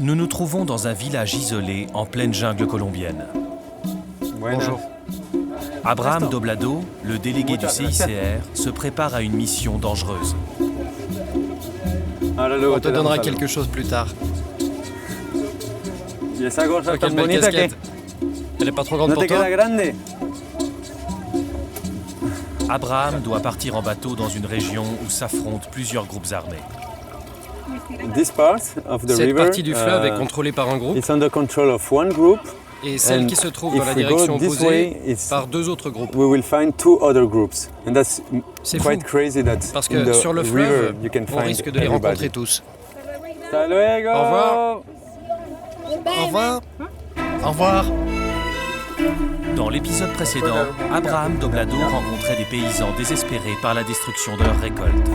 Nous nous trouvons dans un village isolé en pleine jungle colombienne. Bonjour. Abraham Doblado, le délégué du CICR, se prépare à une mission dangereuse. On te donnera quelque chose plus tard. Oh, quelle belle casquette. Elle est pas trop grande pour toi? Abraham doit partir en bateau dans une région où s'affrontent plusieurs groupes armés. Cette partie du fleuve est contrôlée par un groupe et celle qui se trouve dans la direction opposée par deux autres groupes. C'est fou, parce que sur le fleuve, on risque de les rencontrer tous. Au revoir. Au revoir. Au revoir. Dans l'épisode précédent, Abraham Doblado rencontrait des paysans désespérés par la destruction de leurs récoltes.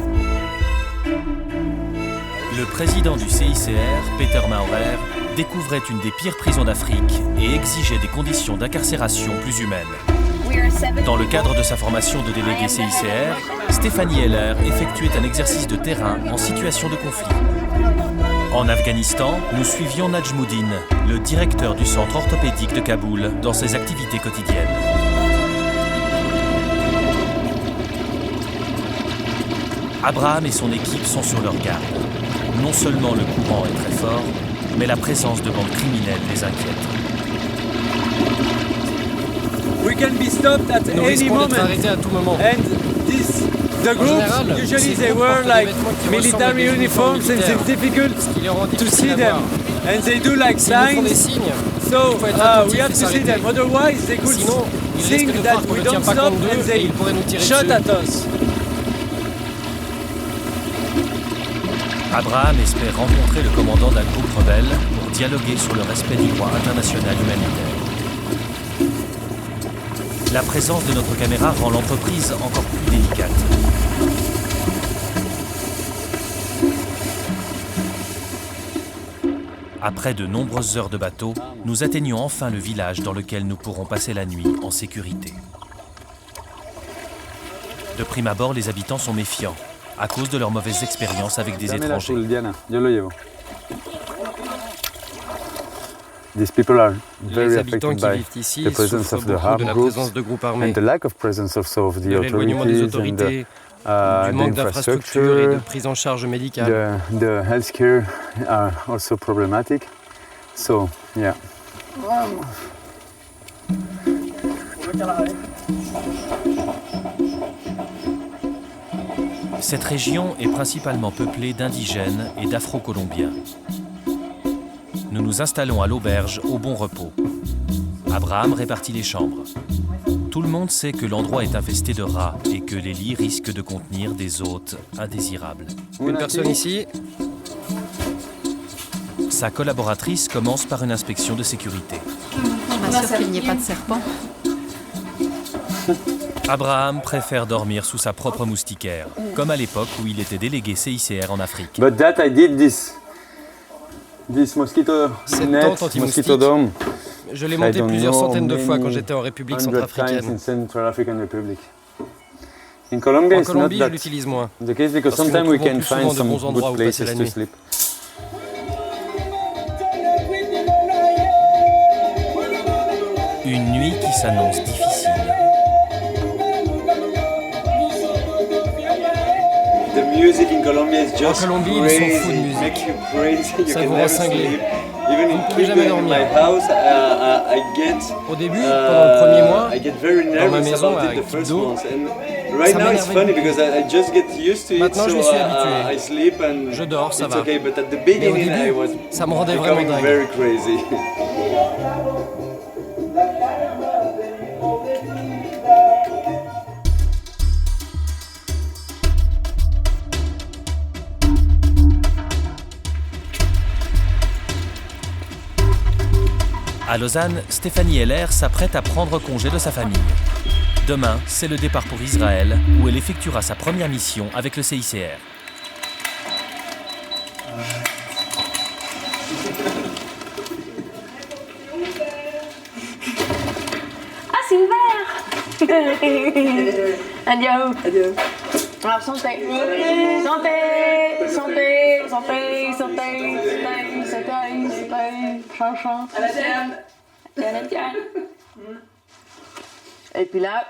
Le président du CICR, Peter Maurer, découvrait une des pires prisons d'Afrique et exigeait des conditions d'incarcération plus humaines. Dans le cadre de sa formation de délégué CICR, Stéphanie Heller effectuait un exercice de terrain en situation de conflit. En Afghanistan, nous suivions Najmuddin, le directeur du centre orthopédique de Kaboul, dans ses activités quotidiennes. Abraham et son équipe sont sur leur garde. Non seulement le courant est très fort, mais la présence de bandes criminelles les inquiète. Nous risquons d'être arrêtés à tout moment. The groups, usually they wear like military uniforms and it's difficult to see them. And they do like signs. So we have to see them. Otherwise they could think that we don't stop and they shot at us. Abraham espère rencontrer le commandant d'un groupe rebelle pour dialoguer sur le respect du droit international humanitaire. La présence de notre caméra rend l'entreprise encore plus délicate. Après de nombreuses heures de bateau, nous atteignons enfin le village dans lequel nous pourrons passer la nuit en sécurité. De prime abord, les habitants sont méfiants, à cause de leurs mauvaises expériences avec des étrangers. Les habitants qui vivent ici souffrent beaucoup de la présence de groupes armés, de l'éloignement des autorités, du manque d'infrastructures et de prise en charge médicale. Cette région est principalement peuplée d'indigènes et d'afro-colombiens. Nous nous installons à l'auberge au Bon Repos. Abraham répartit les chambres. Tout le monde sait que l'endroit est infesté de rats et que les lits risquent de contenir des hôtes indésirables. Une personne ici. Sa collaboratrice commence par une inspection de sécurité. Je m'assure qu'il n'y ait pas de serpent. Abraham préfère dormir sous sa propre moustiquaire, comme à l'époque où il était délégué CICR en Afrique. But that I did this mosquito Cette net, tente anti-moustique, mosquito dome. je l'ai montée plusieurs centaines de fois quand j'étais en République centrafricaine. In Colombia, En it's not Colombie, je that l'utilise moins. the case because Parce que nous sometimes we trouvons can plus find souvent de some bons endroits good où passer places la to nuit. sleep. Une nuit qui s'annonce difficile. En Colombie, ils sont fous de musique. Ça vous rend cinglé. Vous ne pouvez jamais dormir. Au début, pendant le premier mois, dans ma maison à Quibdó, ça m'énervait. Maintenant, je m'y suis habitué. Je dors, ça va. Mais au début, ça me rendait vraiment dingue. À Lausanne, Stéphanie Heller s'apprête à prendre congé de sa famille. Demain, c'est le départ pour Israël, où elle effectuera sa première mission avec le CICR. Ah, c'est ouvert. Adieu. Adieu. Alors, santé. Santé. Santé. Santé. Santé. Santé. Santé. Chanchon. À la tienne. À la tienne. Et puis là...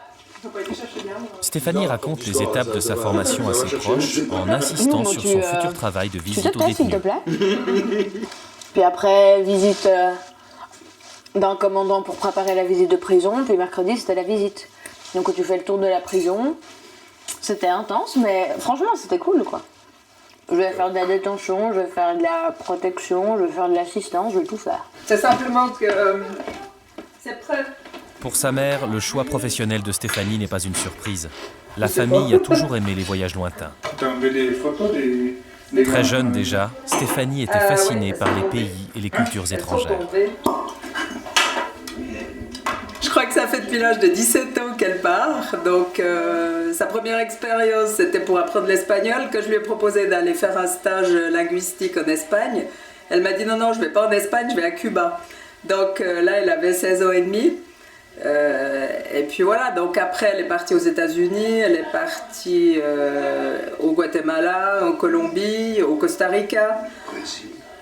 Stéphanie raconte les étapes de sa formation à ses proches en insistant sur son futur travail de visite aux détenus. S'il te plaît. Puis après, visite d'un commandant pour préparer la visite de prison. Puis mercredi, c'était la visite. Donc tu fais le tour de la prison. C'était intense, mais franchement, c'était cool, quoi. Je vais faire de la détention, je vais faire de la protection, je vais faire de l'assistance, je vais tout faire. C'est simplement que c'est prêt. Pour sa mère, le choix professionnel de Stéphanie n'est pas une surprise. La famille a toujours aimé les voyages lointains. Très jeune déjà, Stéphanie était fascinée par les pays et les cultures étrangères. Je crois que ça fait depuis l'âge de 17 ans qu'elle part. Donc sa première expérience, c'était pour apprendre l'espagnol, que je lui ai proposé d'aller faire un stage linguistique en Espagne. Elle m'a dit non, je ne vais pas en Espagne, je vais à Cuba. Donc là, elle avait 16 ans et demi. Et puis voilà, donc après elle est partie aux États-Unis, elle est partie au Guatemala, en Colombie, au Costa Rica.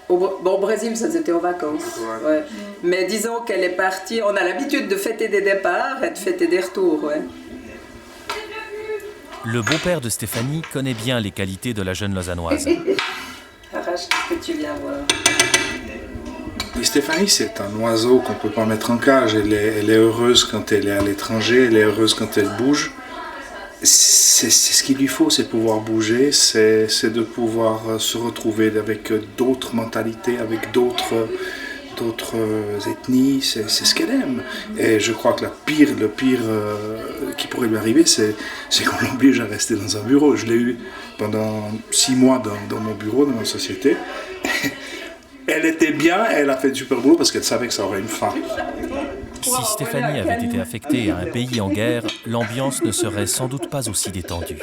Au Brésil, ça c'était en vacances. Ouais. Mais disons qu'elle est partie, on a l'habitude de fêter des départs et de fêter des retours. Ouais. Le beau-père de Stéphanie connaît bien les qualités de la jeune lausannoise. Arrache, qu'est-ce que tu viens voir? Et Stéphanie, c'est un oiseau qu'on ne peut pas mettre en cage. Elle est heureuse quand elle est à l'étranger, elle est heureuse quand elle bouge. C'est ce qu'il lui faut, c'est pouvoir bouger, c'est de pouvoir se retrouver avec d'autres mentalités, avec d'autres ethnies, c'est ce qu'elle aime. Et je crois que le pire qui pourrait lui arriver, c'est qu'on l'oblige à rester dans un bureau. Je l'ai eu pendant 6 mois dans mon bureau, dans ma société. Elle était bien, elle a fait du super boulot parce qu'elle savait que ça aurait une fin. Si Stéphanie avait été affectée à un pays en guerre, l'ambiance ne serait sans doute pas aussi détendue.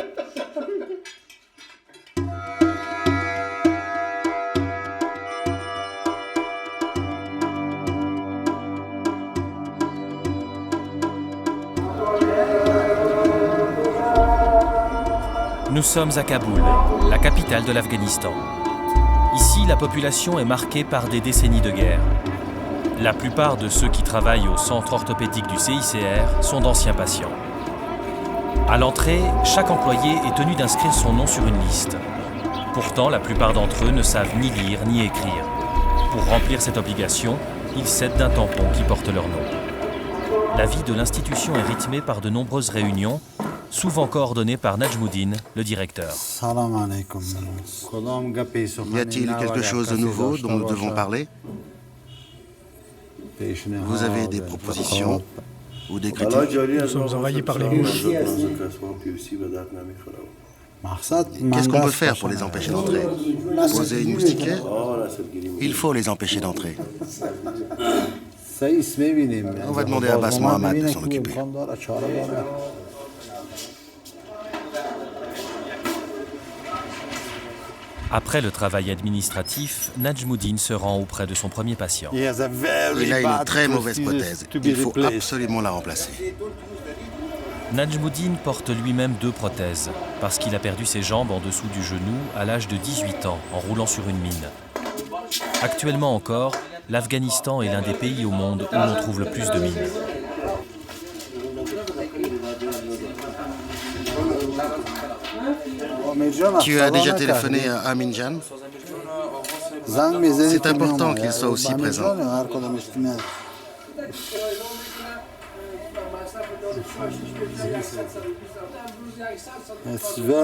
Nous sommes à Kaboul, la capitale de l'Afghanistan. Ici, la population est marquée par des décennies de guerre. La plupart de ceux qui travaillent au centre orthopédique du CICR sont d'anciens patients. À l'entrée, chaque employé est tenu d'inscrire son nom sur une liste. Pourtant, la plupart d'entre eux ne savent ni lire ni écrire. Pour remplir cette obligation, ils s'aident d'un tampon qui porte leur nom. La vie de l'institution est rythmée par de nombreuses réunions, souvent coordonnées par Najmuddin, le directeur. Y a-t-il quelque chose de nouveau dont nous devons parler ? Vous avez des propositions ou des critiques ? Nous sommes envahis par les mouches. Qu'est-ce qu'on peut faire pour les empêcher d'entrer ? Poser une moustiquaire ? Il faut les empêcher d'entrer. On va demander à Abbas Mohammed de s'en occuper. Après le travail administratif, Najmuddin se rend auprès de son premier patient. Il a une très mauvaise prothèse. Il faut absolument la remplacer. Najmuddin porte lui-même 2 prothèses, parce qu'il a perdu ses jambes en dessous du genou à l'âge de 18 ans, en roulant sur une mine. Actuellement encore, l'Afghanistan est l'un des pays au monde où l'on trouve le plus de mines. Tu as déjà téléphoné à Amin Jan ? C'est important qu'il soit aussi présent.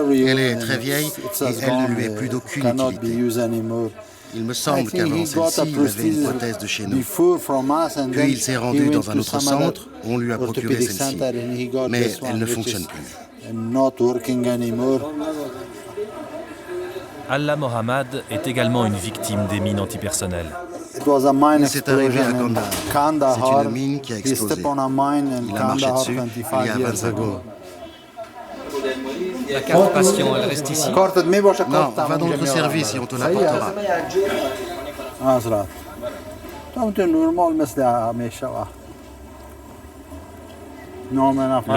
Elle est très vieille et elle ne lui est plus d'aucune utilité. Il me semble qu'avant celle-ci, il avait une prothèse de chez nous. Puis il s'est rendu dans un autre centre, on lui a procuré celle-ci, mais elle ne fonctionne plus. Allah Mohammad est également une victime des mines antipersonnelles. C'est arrivé à Kandahar. C'est une mine qui a explosé. Il a marché dessus il y a 25 ans. La carte patient, elle reste ici? Non, va dans notre service et on te l'apportera.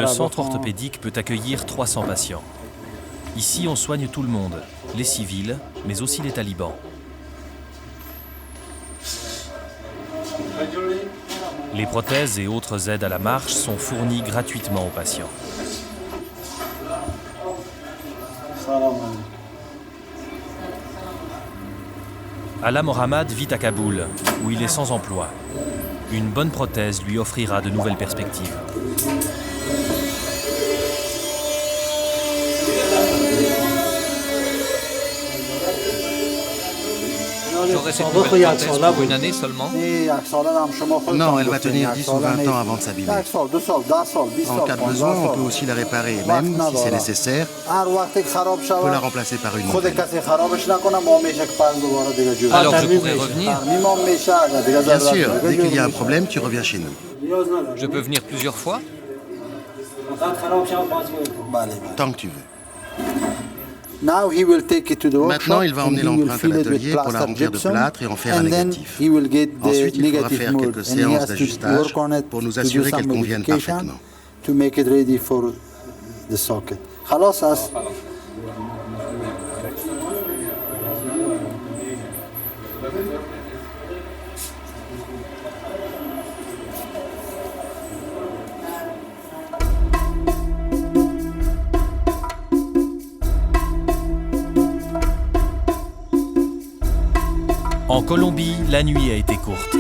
Le centre orthopédique peut accueillir 300 patients. Ici, on soigne tout le monde, les civils, mais aussi les talibans. Les prothèses et autres aides à la marche sont fournies gratuitement aux patients. Ala Mohammad vit à Kaboul, où il est sans emploi. Une bonne prothèse lui offrira de nouvelles perspectives. J'aurais cette nouvelle prothèse pour une année seulement? Non, elle va tenir 10 ou 20 ans avant de s'abîmer. En cas de besoin, on peut aussi la réparer, même si c'est nécessaire. On peut la remplacer par une nouvelle. Alors je pourrais revenir? Bien sûr, dès qu'il y a un problème, tu reviens chez nous. Je peux venir plusieurs fois? Tant que tu veux. Maintenant, il va emmener l'empreinte à l'atelier pour la remplir de plâtre et en faire un négatif. Ensuite, il faudra faire quelques séances d'ajustage pour nous assurer qu'elle convienne parfaitement. En Colombie, la nuit a été courte.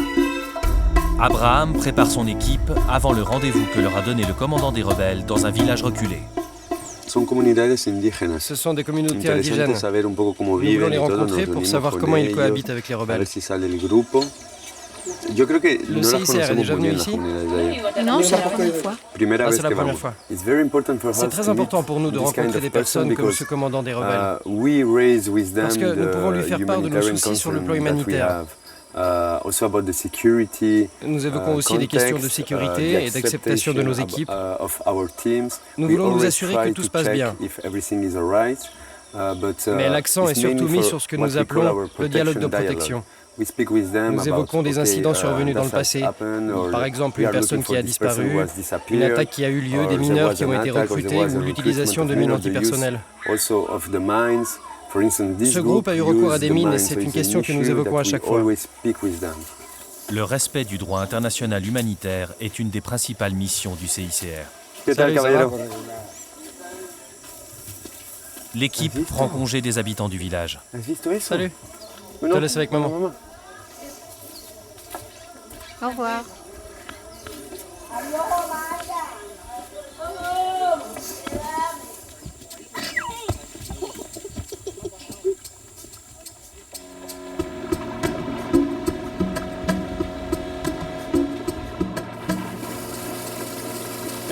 Abraham prépare son équipe avant le rendez-vous que leur a donné le commandant des rebelles dans un village reculé. Ce sont des communautés indigènes. Nous voulons les rencontrer pour savoir comment ils cohabitent avec les rebelles. Le CICR est déjà venu ici? Non, c'est la première fois. Ah, c'est la première fois. C'est très important pour nous de rencontrer des personnes comme ce commandant des rebelles. Parce que nous pouvons lui faire part de nos soucis sur le plan humanitaire. Nous évoquons aussi des questions de sécurité et d'acceptation de nos équipes. Nous voulons nous assurer que tout se passe bien. Mais l'accent est surtout mis sur ce que nous appelons le dialogue de protection. Nous évoquons des incidents survenus dans le passé, par exemple une personne qui a disparu, une attaque qui a eu lieu, des mineurs qui ont été recrutés ou l'utilisation de mines antipersonnelles. Ce groupe a eu recours à des mines et c'est une question que nous évoquons à chaque fois. Le respect du droit international humanitaire est une des principales missions du CICR. Salut, ça va? L'équipe prend congé des habitants du village. Salut, je te laisse avec maman. Au revoir.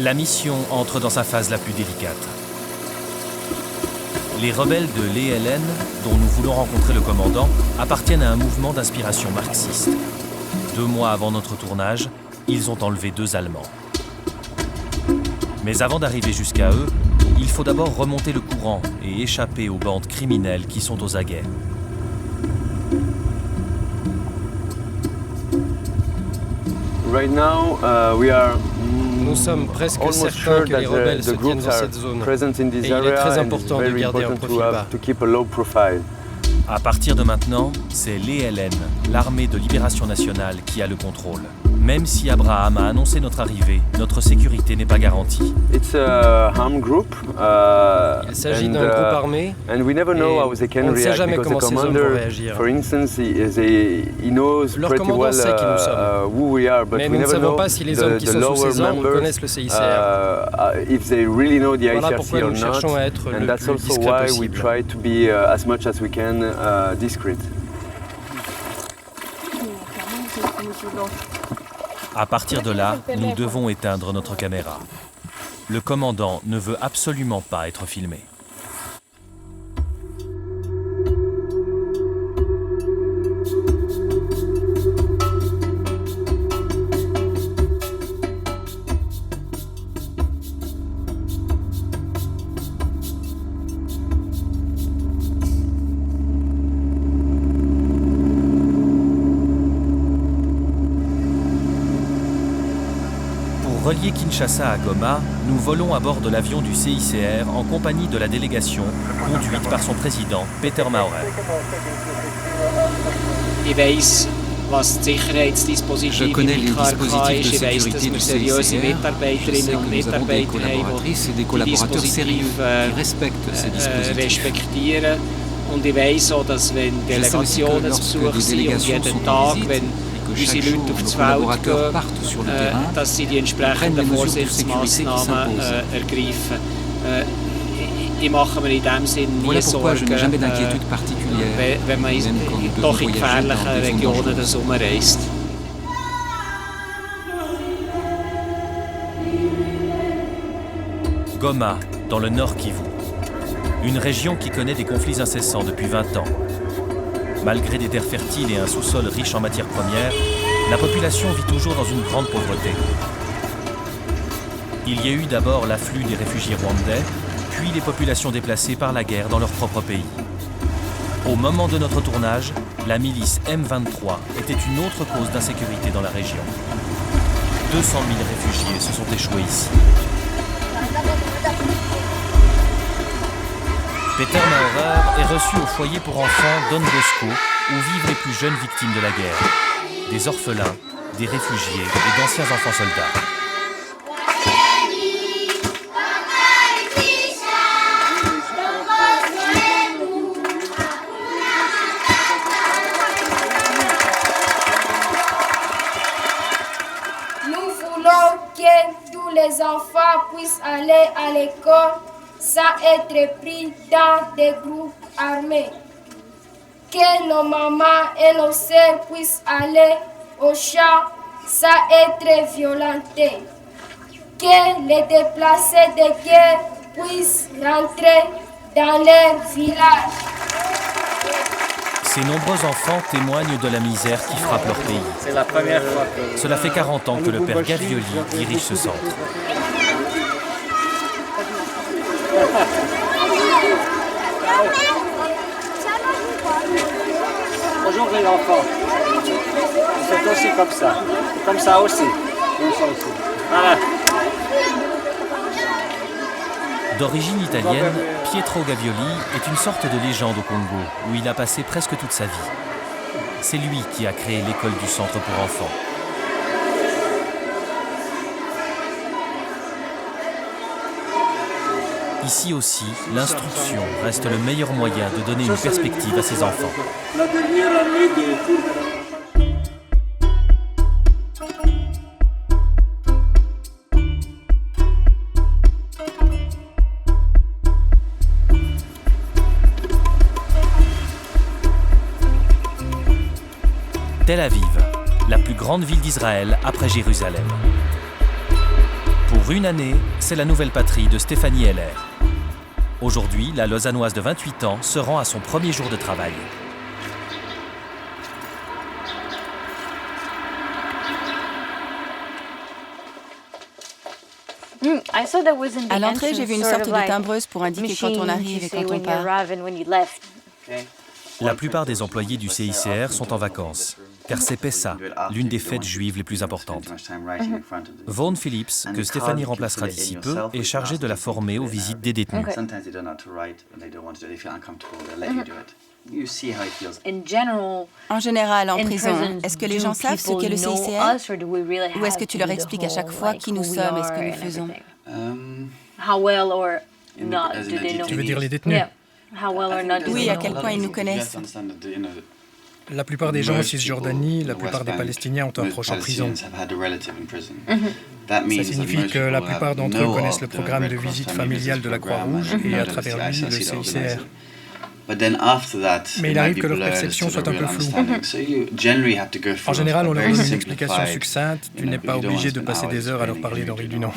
La mission entre dans sa phase la plus délicate. Les rebelles de l'ELN, dont nous voulons rencontrer le commandant, appartiennent à un mouvement d'inspiration marxiste. 2 mois avant notre tournage, ils ont enlevé 2 Allemands. Mais avant d'arriver jusqu'à eux, il faut d'abord remonter le courant et échapper aux bandes criminelles qui sont aux aguets. Nous sommes presque certains que les rebelles se tiennent dans cette zone. Et il est très important de garder un profil bas. À partir de maintenant, c'est l'ELN, l'armée de libération nationale, qui a le contrôle. Même si Abraham a annoncé notre arrivée, notre sécurité n'est pas garantie. Il s'agit d'un groupe armé et on ne sait jamais comment ces hommes vont réagir. Leur commandant sait qui nous sommes, mais nous ne savons pas si les hommes qui sont sous ces ordres connaissent le CICR. Voilà pourquoi nous cherchons à être le plus discret possible. À partir de là, nous devons éteindre notre caméra. Le commandant ne veut absolument pas être filmé. Pour relier Kinshasa à Goma, nous volons à bord de l'avion du CICR en compagnie de la délégation, conduite par son président, Peter Maurer. Je connais les dispositifs de sécurité du CICR. Je sais que nous avons des collaboratrices et des collaborateurs sérieux qui respectent ces dispositifs. Je sais aussi que lorsque des délégations sont en visite et que chaque jour nos collaborateurs partent sur le terrain, prennent les mesures de sécurité qui s'imposent. Voilà pourquoi je n'ai jamais d'inquiétude particulière, même quand nous devons voyager dans des zones dangereuses. Goma, dans le nord Kivu. Une région qui connaît des conflits incessants depuis 20 ans. Malgré des terres fertiles et un sous-sol riche en matières premières, la population vit toujours dans une grande pauvreté. Il y a eu d'abord l'afflux des réfugiés rwandais, puis les populations déplacées par la guerre dans leur propre pays. Au moment de notre tournage, la milice M23 était une autre cause d'insécurité dans la région. 200 000 réfugiés se sont échoués ici. Peter Maurer est reçu au foyer pour enfants Don Bosco, où vivent les plus jeunes victimes de la guerre. Des orphelins, des réfugiés et d'anciens enfants soldats. Les enfants puissent aller à l'école sans être pris dans des groupes armés. Que nos mamans et nos sœurs puissent aller au champ sans être violentées. Que les déplacés de guerre puissent rentrer dans leur village. Ces nombreux enfants témoignent de la misère qui frappe leur pays. C'est la première fois que... Cela fait 40 ans que le père Gavioli dirige ce centre. Bonjour les enfants. C'est aussi comme ça. Comme ça aussi. Voilà. D'origine italienne, Pietro Gavioli est une sorte de légende au Congo, où il a passé presque toute sa vie. C'est lui qui a créé l'école du centre pour enfants. Ici aussi, l'instruction reste le meilleur moyen de donner une perspective à ses enfants. La dernière année de cours. Tel Aviv, la plus grande ville d'Israël après Jérusalem. Pour une année, c'est la nouvelle patrie de Stéphanie Heller. Aujourd'hui, la Lausannoise de 28 ans se rend à son premier jour de travail. À l'entrée, j'ai vu une sorte de timbreuse pour indiquer quand on arrive et quand on part. La plupart des employés du CICR sont en vacances, car c'est Pessa, l'une des fêtes juives les plus importantes. Vaughan Phillips, que Stéphanie remplacera d'ici peu, est chargée de la former aux visites des détenus. En général, en prison, est-ce que les gens savent ce qu'est le CICR? Ou est-ce que tu leur expliques à chaque fois qui nous sommes et ce que nous faisons? Tu veux dire les détenus? Oui, à quel point ils nous connaissent. La plupart des gens en Cisjordanie, la plupart des Palestiniens ont un proche en prison. Ça signifie que la plupart d'entre eux connaissent le programme de visite familiale de la Croix-Rouge et à travers lui, le CICR. Mais il arrive que leur perception soit un peu floue. En général, on leur donne une explication succincte. Tu n'es pas obligé de passer des heures à leur parler d'Henri Dunant.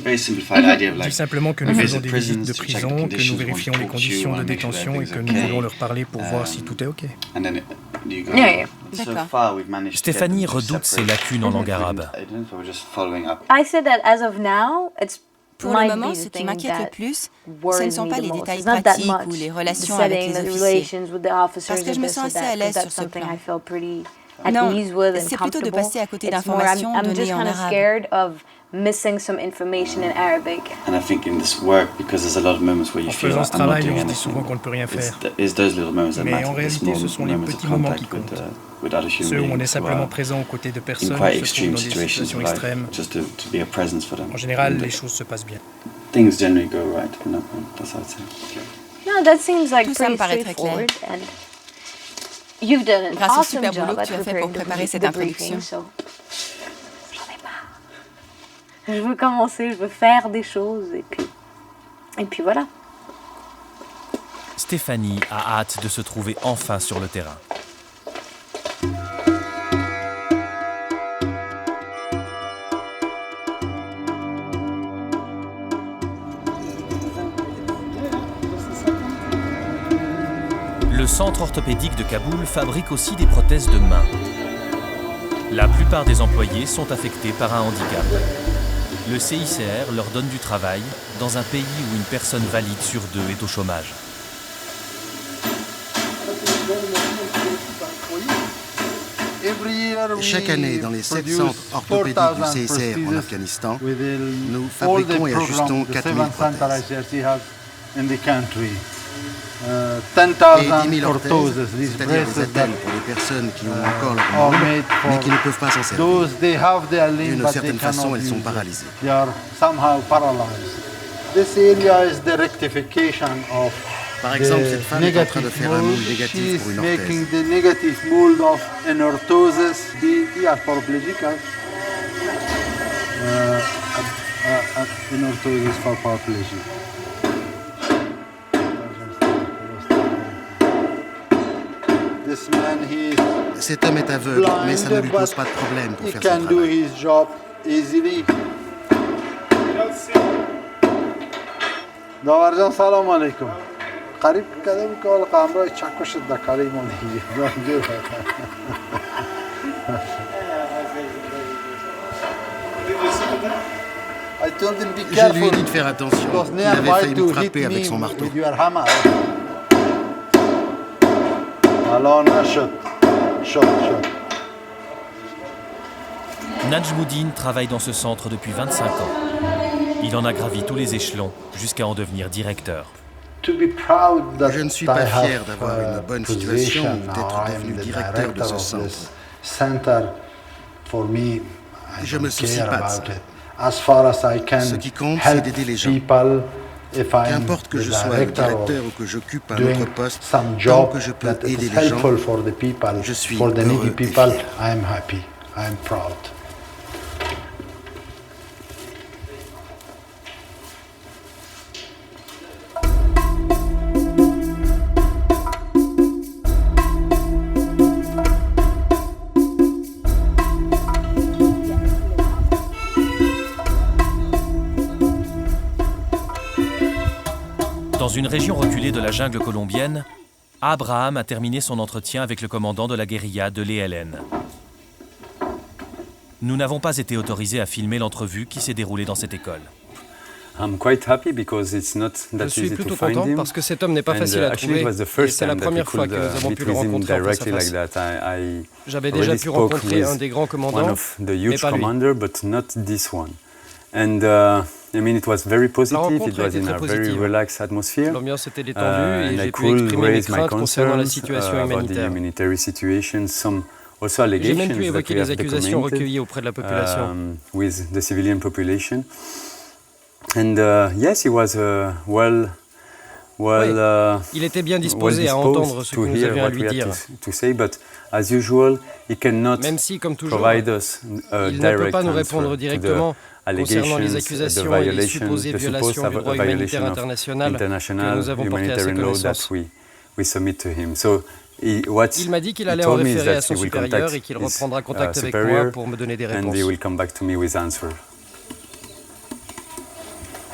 Dis simplement que nous faisons des visites de prison, que nous vérifions les conditions de détention et que nous voulons leur parler pour voir si tout est OK. Stéphanie redoute ses lacunes en langue arabe. Pour le moment, ce qui m'inquiète le plus, ce ne sont pas les détails pratiques ou les relations avec les officiers, parce que je me sens assez à l'aise sur ce plan. Non, c'est plutôt de passer à côté d'informations données en arabe. missing some information in Arabic. And I think in this work, because there's a lot of moments where you feel like I'm not doing anything, it's those little moments that matter. It's more moments of contact with other human beings who are in quite extreme situations of life, just to be a presence for them. En général, les choses se passent bien. Things generally go right. No, that's how I'd say. No, that seems like Tout ça me pretty paraît très clair. straightforward. And you've done an Grâce au awesome super boulot job que at tu as fait pour preparing préparer cette the briefing, introduction. so j'en ai marre. Je veux commencer, je veux faire des choses et puis voilà. Stéphanie a hâte de se trouver enfin sur le terrain. Le centre orthopédique de Kaboul fabrique aussi des prothèses de main. La plupart des employés sont affectés par un handicap. Le CICR leur donne du travail dans un pays où une personne valide sur 2 est au chômage. Chaque année, dans les 7 centres orthopédiques du CICR en Afghanistan, nous fabriquons et ajustons 4000 prothèses. Et 10 000 orthèses, c'est-à-dire des attelles pour les personnes qui ont encore leur membre, mais qui ne peuvent pas s'en servir. D'une certaine façon, elles sont paralysées. Par exemple, cette femme est en train de faire un moule négatif pour une orthèse. Cet homme est aveugle, mais ça ne lui pose pas de problème pour faire son travail. داورجان سلام علیکم. قریب کده بود که حال قمرای چکش دکاری ما دیگه. Je lui ai dit de faire attention. Il avait failli me frapper avec son marteau. Alors, نشد. شد. Najmoudine travaille dans ce centre depuis 25 ans. Il en a gravi tous les échelons jusqu'à en devenir directeur. Je ne suis pas fier d'avoir une bonne situation ou d'être devenu directeur de ce centre. Je me soucie pas de ça. Ce qui compte, c'est d'aider les gens. Qu'importe que je sois le directeur ou que j'occupe un autre poste, tant que je peux aider les gens, je suis heureux et fier. Dans une région reculée de la jungle colombienne, Abraham a terminé son entretien avec le commandant de la guérilla de l'ELN. Nous n'avons pas été autorisés à filmer l'entrevue qui s'est déroulée dans cette école. Je suis plutôt content parce que cet homme n'est pas facile à trouver et c'est la première fois que nous avons pu le rencontrer en face à face. J'avais déjà pu rencontrer un des grands commandants, mais pas lui. It was very positive. It was in a very relaxed atmosphere. L'ambiance était détendue et j'ai pu exprimer mes craintes concernant la situation humanitaire. J'ai même pu évoquer les accusations recueillies auprès de la population. With the civilian population. And yes, he was il était bien disposé à entendre ce que nous avions à lui dire. As usual, he cannot même si, comme toujours, provide us il ne peut pas nous répondre directement concernant les accusations et les supposées violations du droit humanitaire international que nous avons portées à ses connaissances. Il m'a dit qu'il allait en référer à son supérieur et qu'il reprendra contact avec moi pour me donner des réponses.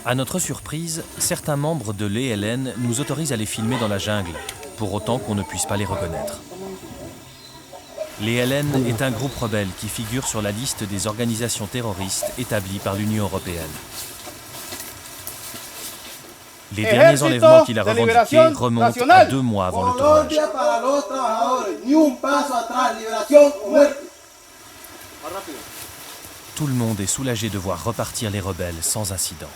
À notre surprise, certains membres de l'ELN nous autorisent à les filmer dans la jungle, pour autant qu'on ne puisse pas les reconnaître. L'ELN est un groupe rebelle qui figure sur la liste des organisations terroristes établies par l'Union européenne. Les derniers enlèvements qu'il a revendiqués remontent à 2 mois avant le tournage. tout le monde est soulagé de voir repartir les rebelles sans incident.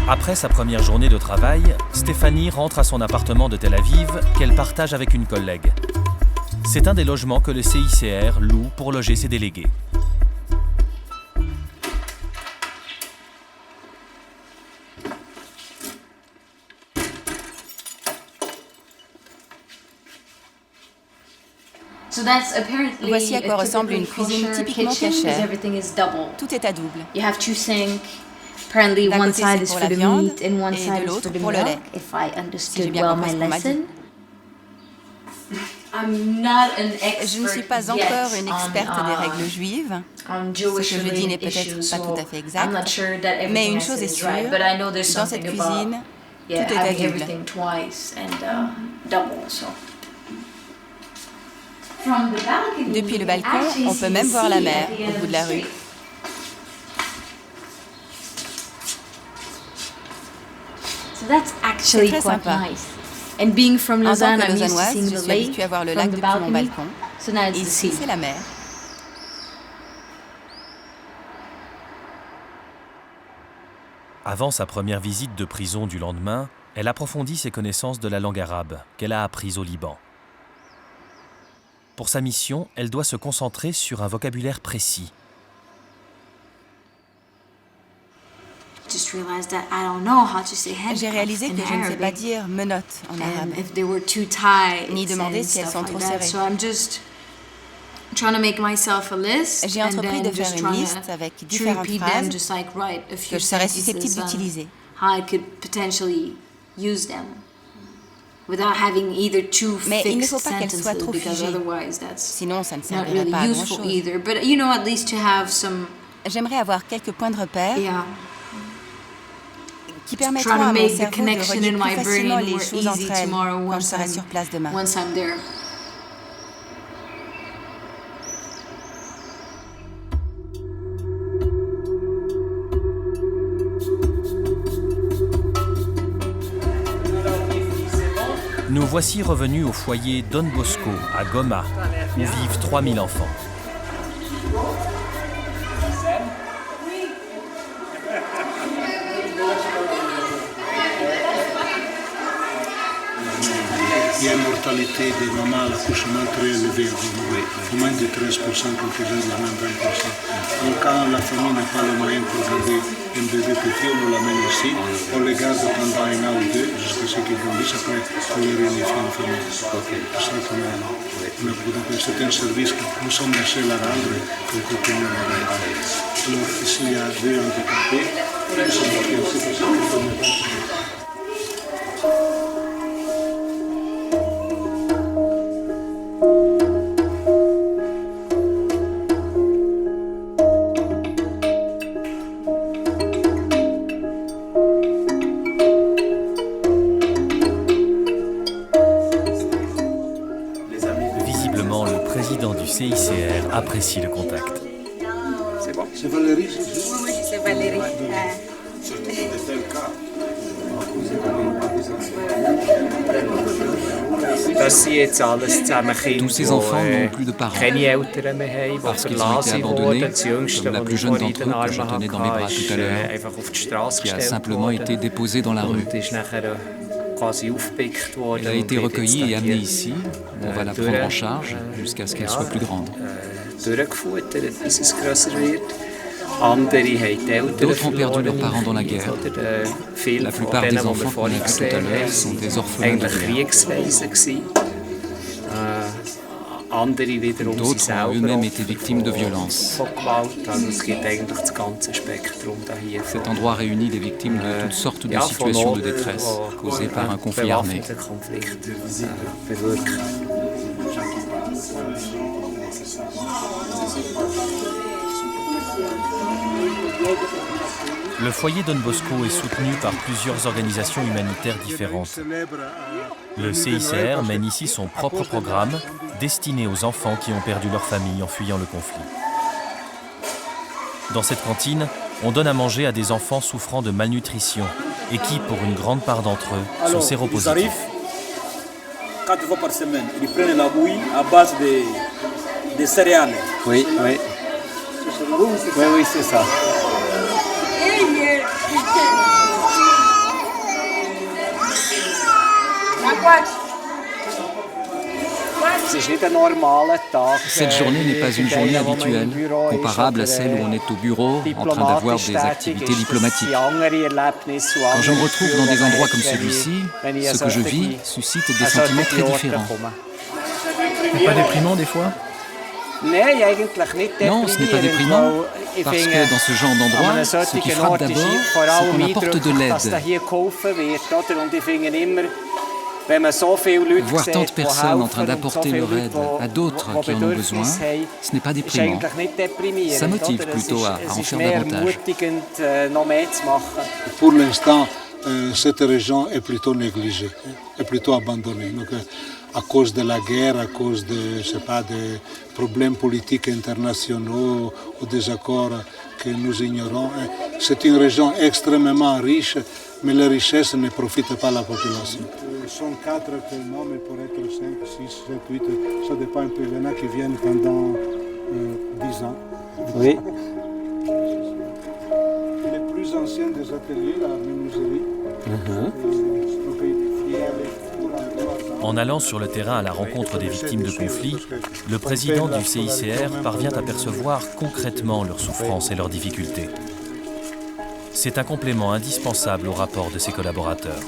Après sa première journée de travail, Stéphanie rentre à son appartement de Tel Aviv qu'elle partage avec une collègue. C'est un des logements que le CICR loue pour loger ses délégués. Voici à quoi ressemble une cuisine typiquement cachère. Tout est à double. Apparently, D'un one côté, side c'est is pour for la the viande meat and one et side de is l'autre for the pour le milk, lait. if I Si j'ai understood bien well compris my ce qu'on m'a dit. lesson. I'm not an Je ne suis expert pas yet encore une experte on, des règles juives. Ce que je dis n'est peut-être pas tout à fait exact, mais une chose est sûre, dans cette cuisine, tout est à double. Depuis le balcon, on peut même voir la mer au bout de la rue. C'est très sympa. And being from En tant Lausanne, que I'm used to lausannoise, seeing je the suis lake habituée à voir le from lac the depuis mon balcony. balcon. So now it's Et the ici, sea. c'est la mer. Avant sa première visite de prison du lendemain, elle approfondit ses connaissances de la langue arabe qu'elle a apprise au Liban. Pour sa mission, elle doit se concentrer sur un vocabulaire précis. J'ai réalisé que je ne sais pas dire menottes en arabe, ni demander si elles sont trop serrées. J'ai entrepris de faire une liste avec différentes phrases que je serais susceptible d'utiliser. Mais il ne faut pas qu'elles soient trop figées, sinon ça ne servirait pas à grand-chose. J'aimerais avoir quelques points de repère qui permettront à mon cerveau de relier plus facilement les choses entre elles quand je serai sur place demain. Nous voici revenus au foyer Don Bosco, à Goma, où vivent 3000 enfants. Il y a une mortalité des mamans à l'accouchement très élevée, au moins de 13%, quelques-uns la même 20%. Donc quand la famille n'a pas les moyens pour garder un bébé petit, on l'amène aussi, on le garde pendant un an ou deux, jusqu'à ce qu'il grandisse, après on le réunifie en famille. C'est ça c'est un service que nous sommes les seuls à rendre pour continuer à rendre. Alors ici il y a deux handicapés, ils sont morts aussi parce que CICR apprécie le contact. C'est bon. C'est Valérie. Oui, c'est Valérie. Tous ces enfants n'ont plus de parents parce qu'ils ont été abandonnés, comme la plus jeune d'entre eux que je tenais dans mes bras tout à l'heure, qui a simplement été déposée dans la rue. Elle a été recueillie et amenée ici. On va la prendre en charge jusqu'à ce qu'elle soit plus grande. D'autres ont perdu leurs parents dans la guerre. La plupart des enfants qu'on a vus tout à l'heure sont des orphelins de guerre. D'autres ont eux-mêmes été victimes de violences. Cet endroit réunit des victimes de toutes sortes de situations de détresse causées par un conflit armé. Le foyer Don Bosco est soutenu par plusieurs organisations humanitaires différentes. Le CICR mène ici son propre programme destiné aux enfants qui ont perdu leur famille en fuyant le conflit. Dans cette cantine, on donne à manger à des enfants souffrant de malnutrition et qui, pour une grande part d'entre eux, sont séropositifs. Ils arrivent 4 fois par semaine. Ils prennent la bouillie à base de céréales. Oui, oui. Oui, c'est ça. Cette journée n'est pas une journée habituelle, comparable à celle où on est au bureau en train d'avoir des activités diplomatiques. Quand je me retrouve dans des endroits comme celui-ci, ce que je vis suscite des sentiments très différents. C'est pas déprimant des fois ? Non, ce n'est pas déprimant, parce que dans ce genre d'endroit, ce qui frappe d'abord, c'est qu'on apporte de l'aide. Voir tant de personnes en train d'apporter leur aide à d'autres qui en ont besoin, ce n'est pas déprimant. Ça motive plutôt à en faire davantage. Pour l'instant, cette région est plutôt négligée, est plutôt abandonnée. Donc, à cause de la guerre, à cause de, je sais pas, des problèmes politiques internationaux ou des accords que nous ignorons. C'est une région extrêmement riche, mais la richesse ne profite pas à la population. Ils sont 4 actuellement, mais pour être 5, 6, 7, 8, ça dépend un peu. Il y en a qui viennent pendant 10 ans. Oui. Les plus anciens des ateliers, la menuiserie. En allant sur le terrain à la rencontre des victimes de conflits, le président du CICR parvient à percevoir concrètement leurs souffrances et leurs difficultés. C'est un complément indispensable au rapport de ses collaborateurs.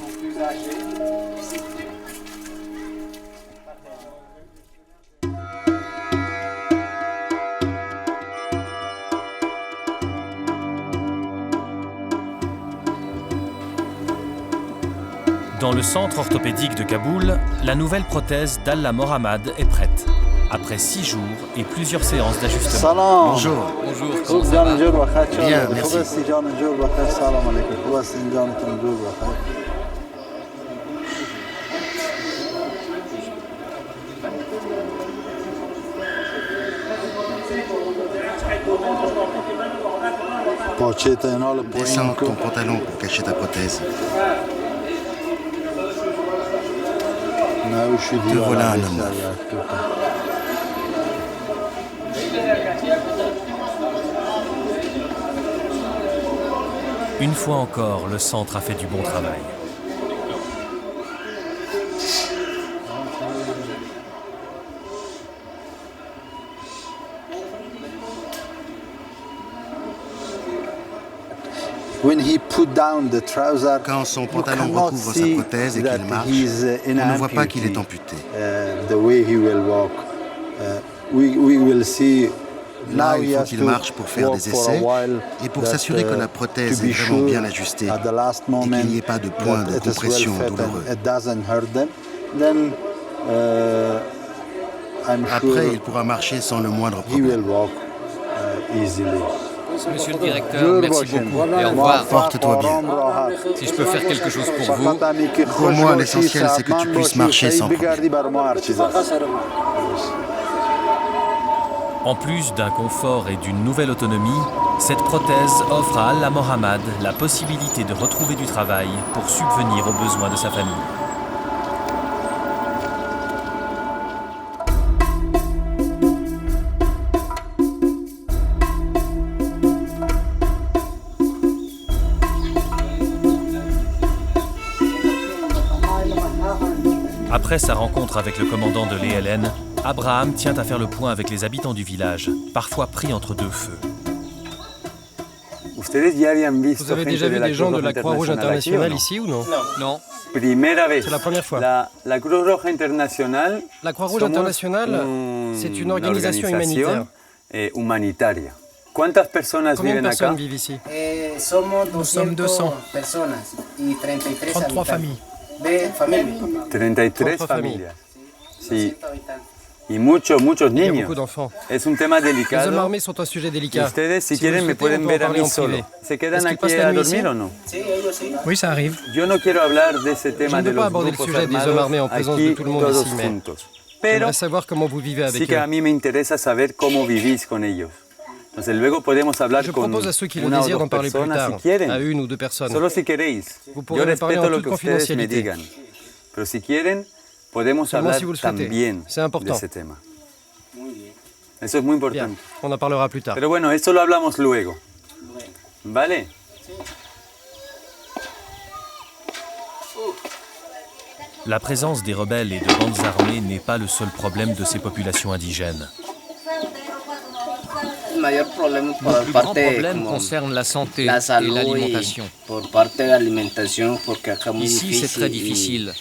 Dans le centre orthopédique de Kaboul, la nouvelle prothèse d'Allah Mohammad est prête. Après 6 jours et plusieurs séances d'ajustement. Bonjour. Bonjour. Bien, merci. Descends ton pantalon pour cacher ta prothèse. Te voilà un homme neuf. Une fois encore, le centre a fait du bon travail. Quand son pantalon recouvre sa prothèse et qu'il marche, on ne voit pas qu'il est amputé. Là, il faut qu'il marche pour faire des essais et pour s'assurer que la prothèse est vraiment bien ajustée et qu'il n'y ait pas de point de compression douloureux. Après, il pourra marcher sans le moindre problème. Monsieur le directeur, merci beaucoup et au revoir. Porte-toi bien. Si je peux faire quelque chose pour vous. Pour moi, l'essentiel, c'est que tu puisses marcher sans problème. En plus d'un confort et d'une nouvelle autonomie, cette prothèse offre à Allah Mohammad la possibilité de retrouver du travail pour subvenir aux besoins de sa famille. Après sa rencontre avec le commandant de l'ELN, Abraham tient à faire le point avec les habitants du village, parfois pris entre deux feux. Vous avez déjà vu des gens de la Croix-Rouge internationale ici ou non? Non. C'est la première fois. La Croix-Rouge internationale, c'est une organisation humanitaire. Combien de personnes vivent ici? Nous sommes 200. 33 familles. 33 familles. Sí. Y muchos Il y a niños. beaucoup d'enfants. Es un tema Les delicado. hommes armés sont un sujet délicat. Ustedes, si Si quieren, vous me souhaitez, pueden on peut ver en a parler mí en solo. privé. ¿Se quedan Est-ce qu'ils aquí passent la a nuit dormir ici? o no? Oui, ça arrive. Yo no quiero hablar de ese Je tema ne de veux pas los aborder le grupos sujet des hommes armés en présence de aquí tout le monde todos ici, mais juntos. j'aimerais Pero savoir comment vous vivez sí avec que a eux. mí me interesa saber cómo vivís con ellos. Je propose à ceux qui le désirent d'en parler plus tard, à une ou deux personnes. Vous pourrez en parler en toute confidentialité. Seulement si vous le souhaitez. C'est important. Bien, on en parlera plus tard. Pero bueno, eso lo hablamos luego. ¿Vale? La présence des rebelles et de bandes armées n'est pas le seul problème de ces populations indigènes. Le plus grand problème concerne la santé et l'alimentation. Ici, c'est très difficile.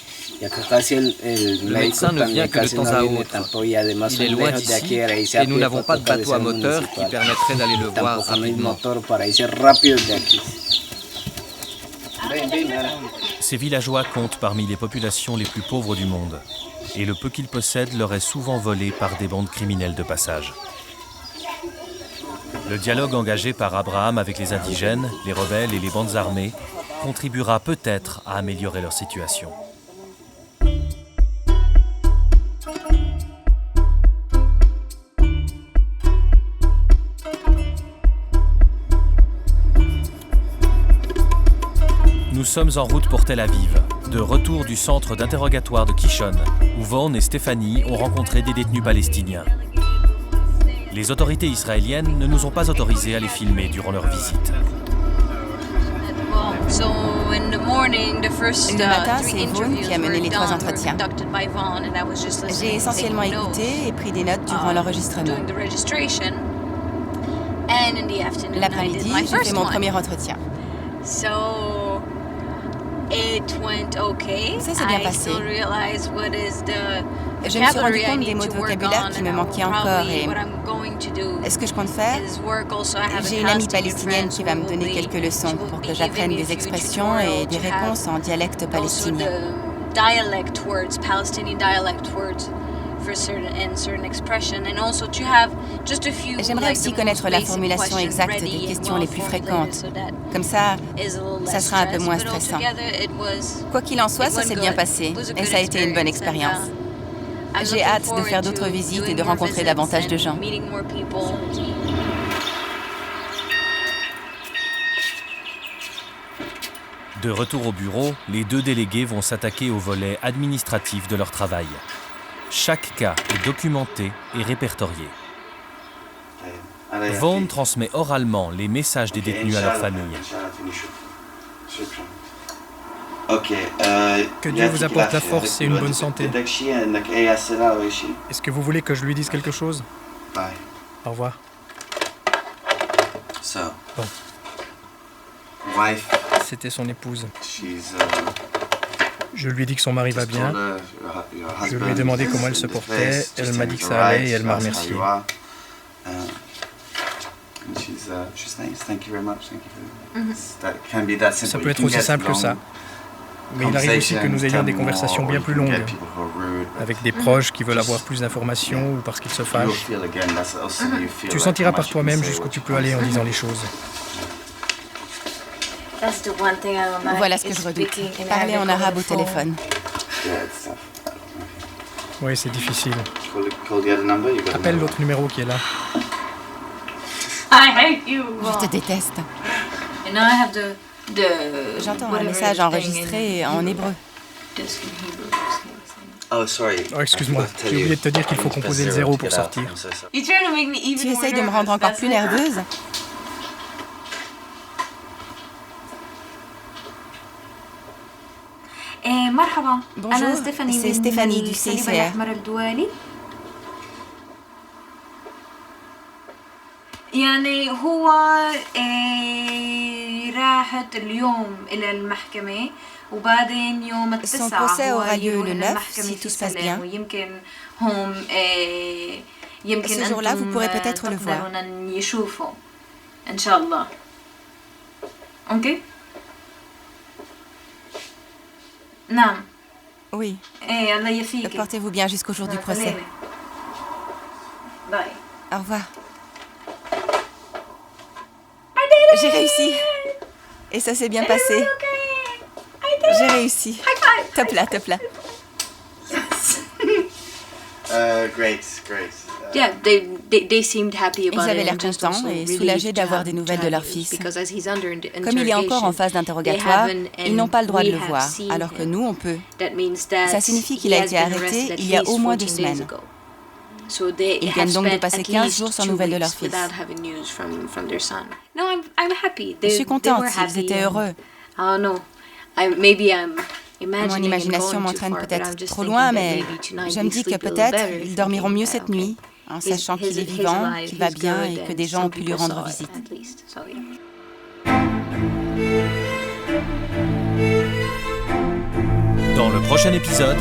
Le médecin ne vient que de temps à autre. Il est loin d'ici et nous n'avons pas de bateau à moteur qui permettrait d'aller le voir rapidement. Ces villageois comptent parmi les populations les plus pauvres du monde. Et le peu qu'ils possèdent leur est souvent volé par des bandes criminelles de passage. Le dialogue engagé par Abraham avec les indigènes, les rebelles et les bandes armées contribuera peut-être à améliorer leur situation. Nous sommes en route pour Tel Aviv, de retour du centre d'interrogatoire de Kishon, où Vaughn et Stéphanie ont rencontré des détenus palestiniens. Les autorités israéliennes ne nous ont pas autorisés à les filmer durant leur visite. Le matin, c'est Vaughn qui a mené les 3 entretiens. J'ai essentiellement écouté et pris des notes durant l'enregistrement. L'après-midi, j'ai fait mon premier entretien. Ça s'est bien passé. Je me suis rendu compte des mots de vocabulaire qui me manquaient encore et ce que je compte faire, j'ai une amie palestinienne qui va me donner quelques leçons pour que j'apprenne des expressions et des réponses en dialecte palestinien. J'aimerais aussi connaître la formulation exacte des questions les plus fréquentes. Comme ça sera un peu moins stressant. Quoi qu'il en soit, ça s'est bien passé et ça a été une bonne expérience. J'ai hâte de faire d'autres visites et de rencontrer davantage de gens. De retour au bureau, les 2 délégués vont s'attaquer au volet administratif de leur travail. Chaque cas est documenté et répertorié. Vaughn transmet oralement les messages des détenus à leur famille. Que Dieu vous apporte la force et une bonne santé. Est-ce que vous voulez que je lui dise quelque chose? Au revoir. Bon. C'était son épouse. Je lui ai dit que son mari va bien. Je lui ai demandé comment elle se portait. Elle m'a dit que ça allait et elle m'a remercié. Ça peut être aussi simple que ça. Mais il arrive aussi que nous ayons des conversations bien plus longues, avec des proches qui veulent avoir plus d'informations ou parce qu'ils se fâchent. Tu sentiras par toi-même jusqu'où tu peux aller en disant les choses. Voilà ce que je redoute. Parler en arabe au téléphone. Oui, c'est difficile. Appelle l'autre numéro qui est là. Je te déteste. J'entends un message enregistré en hébreu. Oh, excuse-moi, j'ai oublié de te dire qu'il faut composer le 0 pour sortir. Tu essayes de me rendre encore plus nerveuse? Bonjour, c'est Stéphanie du CICR. يعني هو راحت اليوم إلى المحكمة وبعدين يوم Son procès aura lieu le 9 si tout se passe bien. ويمكن هم يمكن Ce jour-là, vous pourrez peut-être le voir. يشوفوا إن شاء الله. أوكي؟ نعم. Oui. الله يفيك. Portez-vous bien jusqu'au jour du procès. Bye. Au revoir. J'ai réussi. Et ça s'est bien passé. J'ai réussi. Top là, top là. Ils avaient l'air contents et soulagés d'avoir des nouvelles de leur fils. Comme il est encore en phase d'interrogatoire, ils n'ont pas le droit de le voir, alors que nous, on peut. Ça signifie qu'il a été arrêté il y a au moins 2 semaines. Ils viennent donc de passer 15 jours sans nouvelles de leur fils. Je suis contente, ils étaient heureux. Mon imagination m'entraîne peut-être trop loin, mais je me dis que peut-être ils dormiront mieux cette nuit, en sachant qu'il est vivant, qu'il va bien et que des gens ont pu lui rendre visite. Dans le prochain épisode,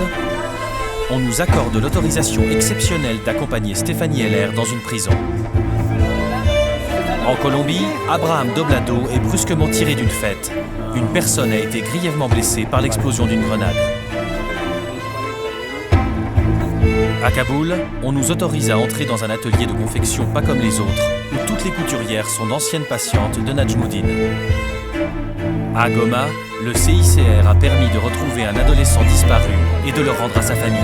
on nous accorde l'autorisation exceptionnelle d'accompagner Stéphanie Heller dans une prison. En Colombie, Abraham Doblado est brusquement tiré d'une fête. Une personne a été grièvement blessée par l'explosion d'une grenade. À Kaboul, on nous autorise à entrer dans un atelier de confection pas comme les autres, où toutes les couturières sont d'anciennes patientes de Najmoudine. À Goma, le CICR a permis de retrouver un adolescent disparu et de le rendre à sa famille.